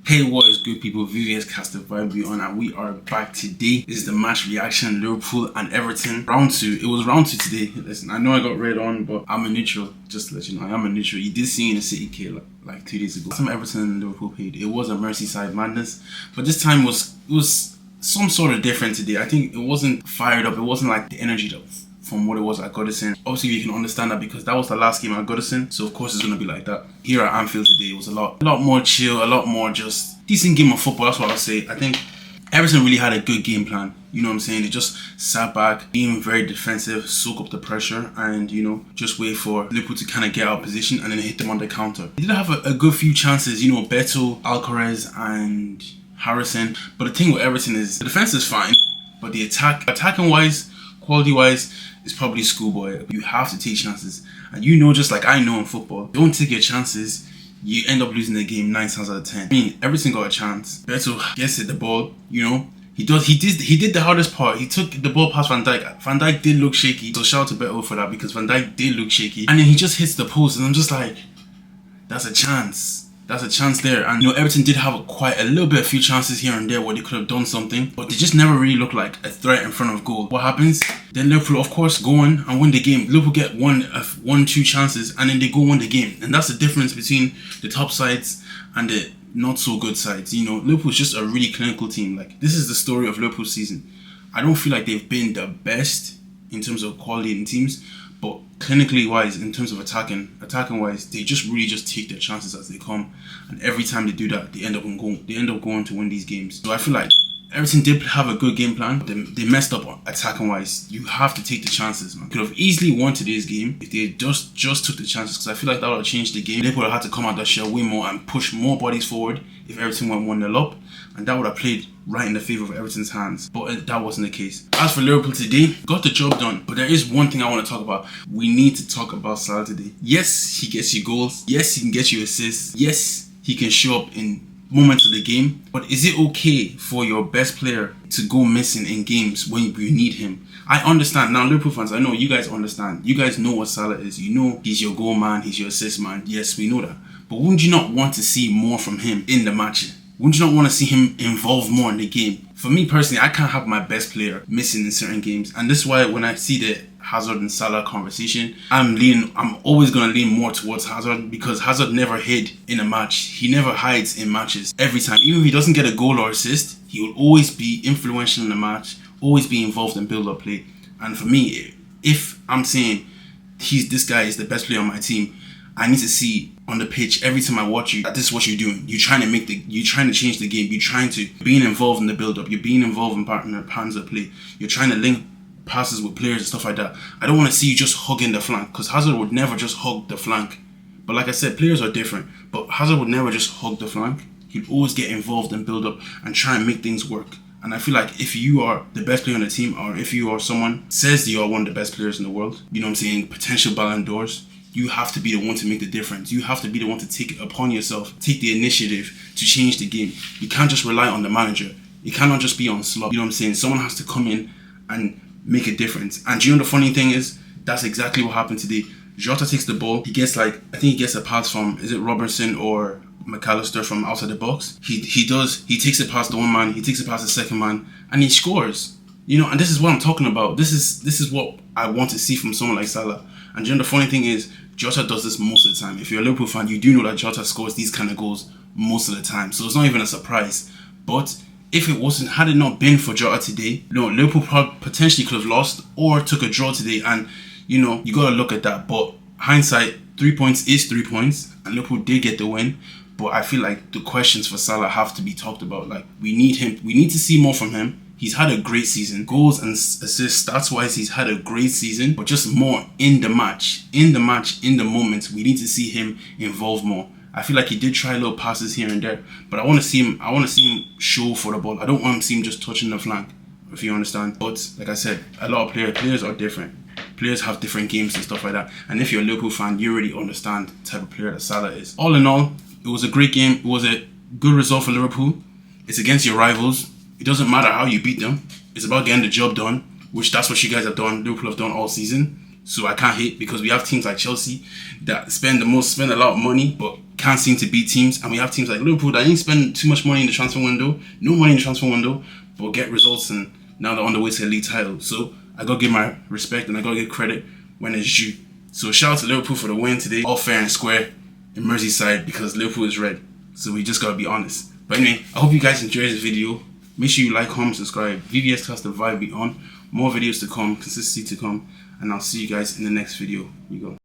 Hey, what is good, people? VVS Cast the Vibe on, and we are back today. This is the match reaction, Liverpool and Everton. Round 2. It was round 2 today. Listen, I know I got red on, but I'm a neutral. Just to let you know, I am a neutral. You did see in the City K like 2 days ago. Some Everton and Liverpool played. It was a Merseyside madness, but this time was some sort of different today. I think it wasn't fired up. It wasn't like the energy that from what it was at Goodison. Obviously, you can understand that because that was the last game at Goodison, so of course it's going to be like that. Here at Anfield today, it was a lot more chill, a lot more just decent game of football. That's what I'll say. I think Everton really had a good game plan. You know what I'm saying? They just sat back, being very defensive, soak up the pressure, and just wait for Liverpool to kind of get out of position and then hit them on the counter. They did have a good few chances. Beto, Alcaraz, and Harrison. But the thing with Everton is the defense is fine, but the attacking wise, quality wise, is probably schoolboy. You have to take chances, and just like I know in football, don't take your chances, you end up losing the game 9 times out of 10. I mean, Everton got a chance. Beto gets it the ball. He did the hardest part. He took the ball past Van Dijk. Van Dijk did look shaky, so shout out to Beto for that because Van Dijk did look shaky, and then he just hits the post, and I'm just like, that's a chance. That's a chance there. And Everton did have quite a little bit, a few chances here and there where they could have done something, but they just never really looked like a threat in front of goal. What happens? Then Liverpool, of course, go on and win the game. Liverpool get two chances, and then they go win the game. And that's the difference between the top sides and the not so good sides. Liverpool's just a really clinical team. Like, this is the story of Liverpool's season. I don't feel like they've been the best in terms of quality in teams, but clinically wise, in terms of attacking wise, they just really take their chances as they come, and every time they do that, they end up going to win these games. So I feel like Everton did have a good game plan. They messed up attacking wise. You have to take the chances, man. Could have easily won today's game if they just took the chances, because I feel like that would have changed the game. They would have had to come out their shell way more and push more bodies forward if Everton went 1-0 up, and that would have played right in the favour of Everton's hands. But that wasn't the case. As for Liverpool today, got the job done. But there is one thing I want to talk about. We need to talk about Salah today. Yes, he gets you goals. Yes, he can get you assists. Yes, he can show up in moments of the game. But is it okay for your best player to go missing in games when you need him? I understand. Now, Liverpool fans, I know you guys understand. You guys know what Salah is. He's your goal man. He's your assist man. Yes, we know that. But wouldn't you not want to see more from him in the match? Wouldn't you not want to see him involved more in the game? For me personally, I can't have my best player missing in certain games. And this is why when I see the Hazard and Salah conversation, I'm always going to lean more towards Hazard, because Hazard never hid in a match. He never hides in matches. Every time, even if he doesn't get a goal or assist, he will always be influential in the match, always be involved in build-up play. And for me, if I'm saying this guy is the best player on my team, I need to see on the pitch every time I watch you that this is what you're doing. You're trying to change the game. You're trying to being involved in the build-up. You're being involved in patterns of play. You're trying to link passes with players and stuff like that. I don't want to see you just hugging the flank, because Hazard would never just hug the flank. But like I said, players are different. But Hazard would never just hug the flank. He'd always get involved in build-up and try and make things work. And I feel like if you are the best player on the team, or if you are someone says that you are one of the best players in the world, potential Ballon d'Ors, you have to be the one to make the difference. You have to be the one to take it upon yourself, take the initiative to change the game. You can't just rely on the manager. You cannot just be on slot. Someone has to come in and make a difference. And the funny thing is, that's exactly what happened today. Jota takes the ball. He gets I think he gets a pass from, is it Robertson or Mac Allister from outside the box? He takes it past the one man, he takes it past the second man, and he scores. And this is what I'm talking about. This is what I want to see from someone like Salah. And the funny thing is, Jota does this most of the time. If you're a Liverpool fan, you do know that Jota scores these kind of goals most of the time. So it's not even a surprise. But if had it not been for Jota today, Liverpool potentially could have lost or took a draw today. And, you got to look at that. But hindsight, 3 points is 3 points. And Liverpool did get the win. But I feel like the questions for Salah have to be talked about. Like, we need him. We need to see more from him. He's had a great season. Goals and assists, stats-wise, he's had a great season. But just more in the match, in the moments, we need to see him involved more. I feel like he did try little passes here and there, but I want to see him show for the ball. I don't want to see him just touching the flank, if you understand. But like I said, a lot of players are different. Players have different games and stuff like that. And if you're a Liverpool fan, you already understand the type of player that Salah is. All in all, it was a great game. It was a good result for Liverpool. It's against your rivals. It doesn't matter how you beat them. It's about getting the job done, which that's what you guys have done. Liverpool have done all season. So I can't hate, because we have teams like Chelsea that spend a lot of money, but can't seem to beat teams. And we have teams like Liverpool that didn't spend too much money in the transfer window, no money in the transfer window, but get results, and now they're on the way to a league title. So I gotta give my respect and I gotta give credit when it's due. So shout out to Liverpool for the win today, all fair and square in Merseyside, because Liverpool is red. So we just gotta be honest. But anyway, I hope you guys enjoyed this video. Make sure you like, comment, subscribe. VVS Cast the Vibe be on. More videos to come, consistency to come, and I'll see you guys in the next video. You go.